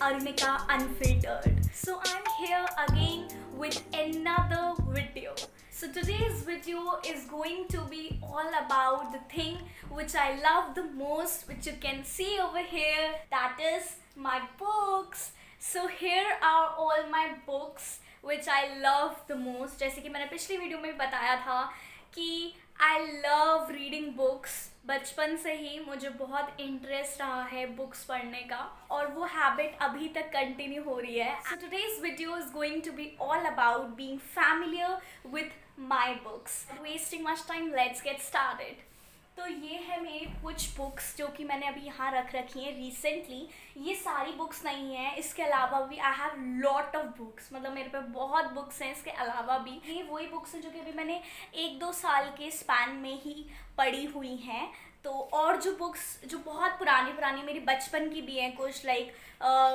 Arnika Unfiltered. So I'm here again with another video. So today's video is going to be all about the thing which I love the most, which you can see over here, that is my books. So here are all my books which I love the most. जैसे कि मैंने पिछली video में बताया था कि I love reading books. बचपन से ही मुझे बहुत इंटरेस्ट रहा है बुक्स पढ़ने का और वो हैबिट अभी तक कंटिन्यू हो रही है. So today's video is going to be all about being familiar with my books. Wasting much time, let's get started. तो ये है मेरी कुछ बुक्स जो कि मैंने अभी यहाँ रख रखी हैं रिसेंटली. ये सारी बुक्स नहीं हैं, इसके अलावा भी I have lot of books, मतलब मेरे पे बहुत बुक्स हैं. इसके अलावा भी ये वही बुक्स हैं जो कि अभी मैंने 1-2 साल के स्पैन में ही पढ़ी हुई हैं. तो और जो बुक्स जो बहुत पुरानी मेरी बचपन की भी हैं कुछ, लाइक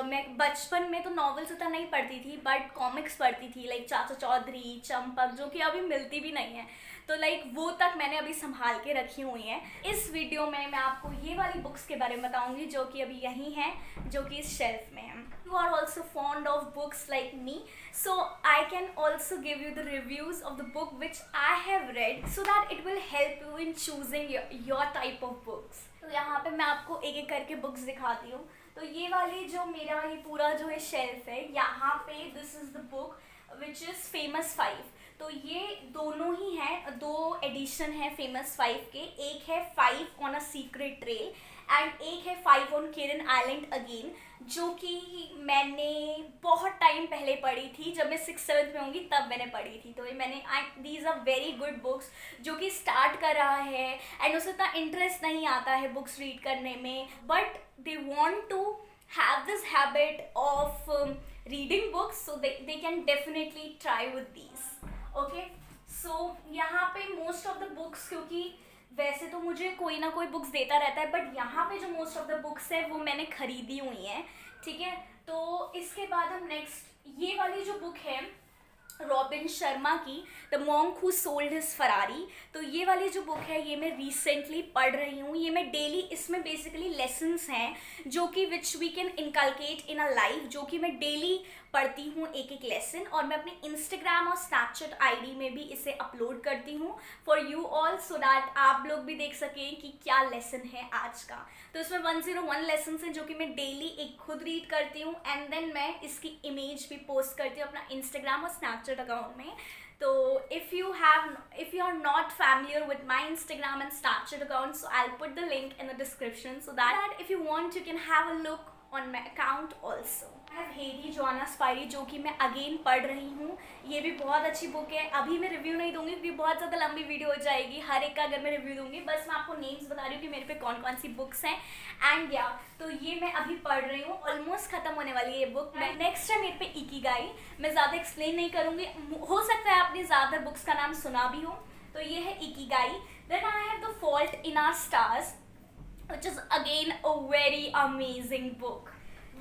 मैं बचपन में तो नॉवेल्स उतना नहीं पढ़ती थी बट कॉमिक्स पढ़ती थी, लाइक चाचा चौधरी, चंपक, जो कि अभी मिलती भी नहीं है. तो लाइक वो तक मैंने अभी संभाल के रखी हुई हैं. इस वीडियो में मैं आपको ये वाली बुक्स के बारे में बताऊंगी जो कि अभी यहीं हैं, जो कि इस शेल्फ में हैं. You are also fond of books like me, so I can also give you the reviews of the book which I have read so that it will help you in choosing your type of books. तो यहाँ पे मैं आपको एक एक करके books दिखाती हूँ. तो ये वाली जो मेरा ये पूरा जो है शेल्फ है, यहाँ पे this is the book which is famous 5. तो ये दोनों ही हैं, 2 एडिशन है फेमस 5 के. एक है 5 on a secret trail and एक है 5 ऑन केरन आइलैंड अगेन, जो कि मैंने बहुत टाइम पहले पढ़ी थी. जब मैं 6th-7th में होंगी तब मैंने पढ़ी थी. तो ये मैंने these are very good books. जो कि स्टार्ट कर रहा है एंड उसे इतना इंटरेस्ट नहीं आता है बुक्स रीड करने में, but they want to have this habit of reading books, so they can definitely try with these. Okay, so यहाँ पे most of the books, क्योंकि वैसे तो मुझे कोई ना कोई बुक्स देता रहता है बट यहाँ पे जो मोस्ट ऑफ द बुक्स है वो मैंने खरीदी हुई हैं. ठीक है, तो इसके बाद हम नेक्स्ट ये वाली जो बुक है रॉबिन शर्मा की, the monk who sold his Ferrari. तो ये वाली जो बुक है ये मैं रिसेंटली पढ़ रही हूँ. ये मैं डेली, इसमें बेसिकली लेसन्स हैं जो कि which we can inculcate in a life, जो कि मैं डेली पढ़ती हूँ एक एक लेसन, और मैं अपने इंस्टाग्राम और स्नैपचैट आईडी में भी इसे अपलोड करती हूँ for you all, so that आप लोग भी देख सकें कि क्या लेसन है आज का. तो इसमें 101 लेसन हैं जो कि मैं डेली एक खुद रीड करती हूँ एंड देन मैं इसकी इमेज भी पोस्ट करती हूँ अपना इंस्टाग्राम और स्नैपचैट अकाउंट में. तो if you are not familiar with my Instagram and Snapchat account, so I'll put the link in the description so that if you want you can have a look on my account also. I have हेरी Joanna स्पायरी जो कि मैं again पढ़ रही हूँ. ये भी बहुत अच्छी बुक है. अभी मैं रिव्यू नहीं दूंगी क्योंकि बहुत ज़्यादा लंबी वीडियो हो जाएगी हर एक का अगर मैं रिव्यू दूंगी. बस मैं आपको नेम्स बता रही हूँ कि मेरे पे कौन कौन सी बुक्स हैं एंड या तो ये मैं अभी पढ़ रही हूँ. ऑलमोस्ट खत्म होने वाली है ये बुक. मैं नेक्स्ट है मेरे पे इकिगाई. मैं ज़्यादा एक्सप्लेन नहीं करूँगी, हो सकता है आपने ज़्यादातर बुक्स का नाम सुना भी हो. तो ये है Ikigai. Then I have the fault in our stars which is again a very amazing book.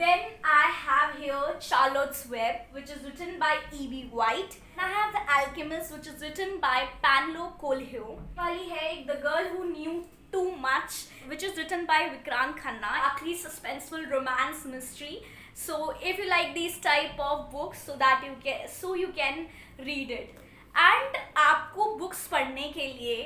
Then I have here Charlotte's Web, which is written by E.B. White. And I have The Alchemist, which is written by Paulo Coelho. वाली है The Girl Who Knew Too Much, which is written by Vikrant Khanna. आखिरी suspenseful romance mystery. So if you like these type of books, so you can read it. And आपको books पढ़ने के लिए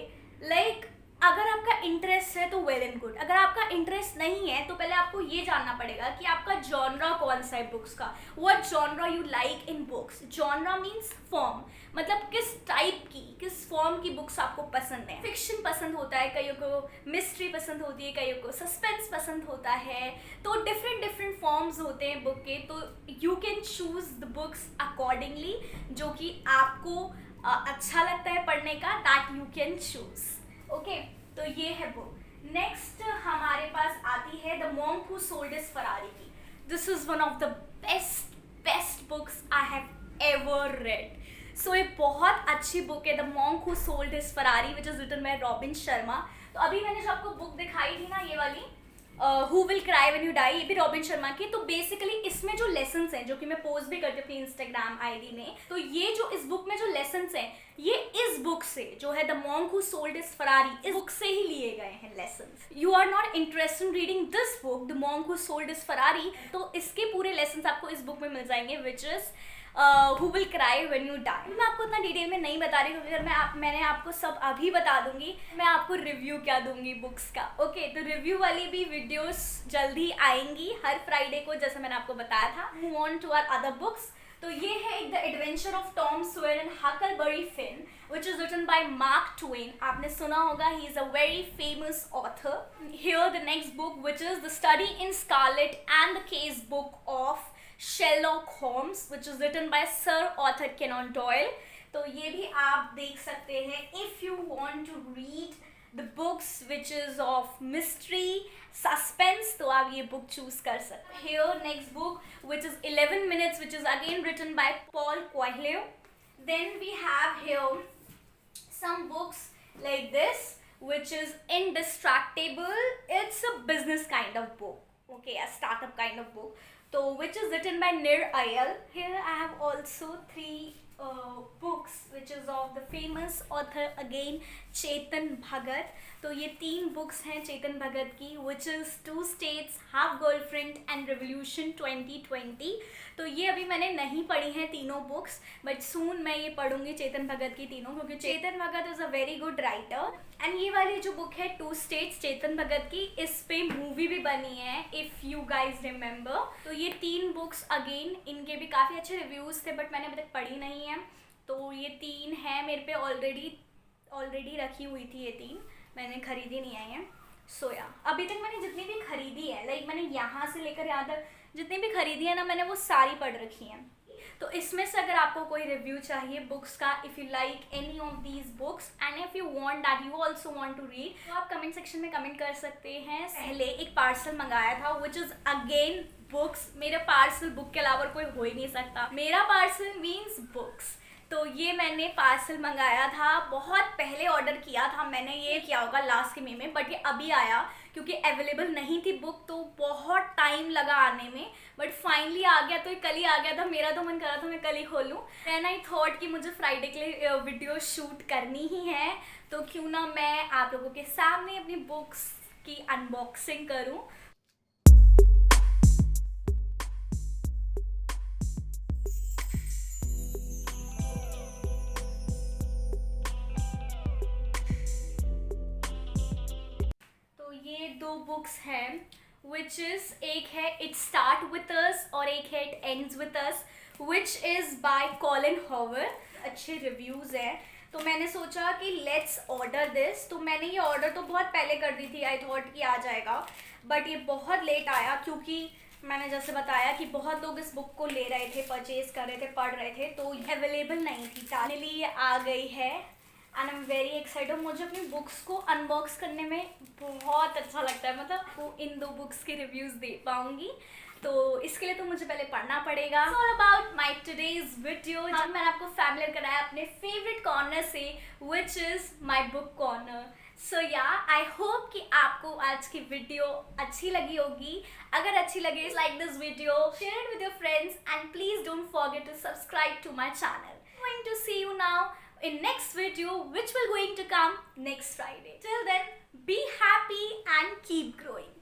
like अगर आपका interest है तो well and good. अगर आपका इंटरेस्ट नहीं है तो पहले आपको ये जानना पड़ेगा कि आपका जॉनरा कौन सा है बुक्स का. What genre you like in books. Genre means form, मतलब किस टाइप की, किस फॉर्म की बुक्स आपको पसंद है. फिक्शन पसंद होता है, कईयों को मिस्ट्री पसंद होती है, कईयों को सस्पेंस पसंद होता है. तो डिफरेंट फॉर्म्स होते हैं बुक के. तो you can choose the books accordingly, जो कि आपको अच्छा लगता है पढ़ने का, that you can choose. Okay, तो ये है बुक. नेक्स्ट हमारे पास आती है the monk who sold his Ferrari की. This is one of the best books I have ever read. So ये बहुत अच्छी बुक है, the monk who sold his Ferrari, which is written by Robin Sharma. तो अभी मैंने जो आपको बुक दिखाई थी ना ये वाली, who will cry when you die, ये भी रॉबिन शर्मा की। तो बेसिकली इसमें जो लेसन्स हैं, जो कि मैं पोस्ट भी करती थी इंस्टाग्राम आईडी में, तो ये जो इस बुक में जो लेसन्स हैं, ये इस बुक से, जो है the monk who sold his Ferrari, इस बुक से ही लिए गए हैं lessons. You are not interested in reading this book, the monk who sold his Ferrari, तो इसके पूरे लेसन्स आपको इस बुक में मिल जाएंगे, which is who will cry when you die. मैं आपको इतना डिटेल में नहीं बता रही, क्योंकि अगर मैंने आपको सब अभी बता दूंगी, मैं आपको रिव्यू क्या दूंगी बुक्स का। ओके, तो रिव्यू वाली भी वीडियोस जल्दी आएंगी हर फ्राइडे को, जैसे मैंने आपको बताया था। Move on to our other books. तो ये है the adventure of Tom Sawyer and Huckleberry Finn, which is written by Mark Twain. आपने सुना होगा, he is a very famous author. Here the next book, which is the study in scarlet and the case book of Sherlock Holmes, which is written by Sir Arthur Conan Doyle. तो ये भी आप देख सकते हैं if you want to read the books which is of mystery, suspense, तो आप ये book choose कर सकते हैं। Here next book which is 11 minutes, which is again written by Paul Coelho. Then we have here some books like this, which is Indistractable. It's a business kind of book, okay, a startup kind of book. So, which is written by Nir Ayal. Here I have also three books, which is of the famous author again Chetan Bhagat. तो ये 3 books हैं चेतन भगत की, which is 2 States, Half Girlfriend and Revolution 2020. तो ये अभी मैंने नहीं पढ़ी हैं तीनों बुक्स, बट सून मैं ये पढ़ूंगी चेतन भगत की तीनों, क्योंकि Chetan Bhagat is a very good writer. And ये वाली जो बुक है 2 States चेतन भगत की, इस पे मूवी भी बनी है, इफ़ यू गाइज रिमेंबर। तो ये 3 बुक्स अगेन, इनके भी काफ़ी अच्छे रिव्यूज़ थे, बट मैंने अभी तक पढ़ी नहीं है। तो ये 3 हैं मेरे पे ऑलरेडी रखी हुई थी, ये 3 मैंने खरीदी नहीं आई है। सो या अभी तक मैंने जितनी भी खरीदी है, लाइक मैंने यहाँ से लेकर यहाँ तक जितनी भी खरीदी है ना, मैंने वो सारी पढ़ रखी हैं। तो इसमें से अगर आपको कोई रिव्यू चाहिए बुक्स का, if you like any of these books and if you want that you also want to read, तो आप कमेंट सेक्शन में कमेंट कर सकते हैं। पहले एक पार्सल मंगाया था, विच इज़ अगेन बुक्स। मेरा पार्सल बुक के अलावा कोई हो ही नहीं सकता, मेरा पार्सल मीन्स बुक्स। तो ये मैंने पार्सल मंगाया था, बहुत पहले ऑर्डर किया था मैंने, ये किया होगा लास्ट के महीने में, बट ये अभी आया क्योंकि अवेलेबल नहीं थी बुक, तो बहुत टाइम लगा आने में, बट फाइनली आ गया। तो ये कल ही आ गया था, मेरा तो मन कर रहा था मैं कल ही खोलूँ। देन आई थॉट कि मुझे फ्राइडे के लिए वीडियो शूट करनी ही है, तो क्यों ना मैं आप लोगों के सामने अपनी बुक्स की अनबॉक्सिंग करूँ। ये 2 बुक्स हैं, विच इज़ एक है इट स्टार्ट विथ अस और एक है it ends with us, which is by Colin hover. अच्छे रिव्यूज़ हैं, तो मैंने सोचा कि लेट्स ऑर्डर दिस। तो मैंने ये ऑर्डर तो बहुत पहले कर दी थी, आई थॉट कि आ जाएगा, बट ये बहुत लेट आया, क्योंकि मैंने जैसे बताया कि बहुत लोग इस बुक को ले रहे थे, परचेज कर रहे थे, पढ़ रहे थे, तो अवेलेबल नहीं थी। फाइनली ये आ गई है and I am very excited. मुझे अपनी बुक्स को अनबॉक्स करने में बहुत अच्छा लगता है, मतलब वो इन 2 बुक्स के रिव्यूज़ दे पाऊँगी, तो इसके लिए तो मुझे पहले पढ़ना पड़ेगा। All about my today's video, जब मैंने आपको फैमिलियर कराया अपने फेवरेट कॉर्नर से, which is my book corner. So yeah I hope कि आपको आज की वीडियो अच्छी लगी होगी। अगर अच्छी लगे, like this video, share it with your friends and please don't forget to subscribe to my channel. Going to see you now in next video, which will going to come next Friday. Till then, be happy and keep growing.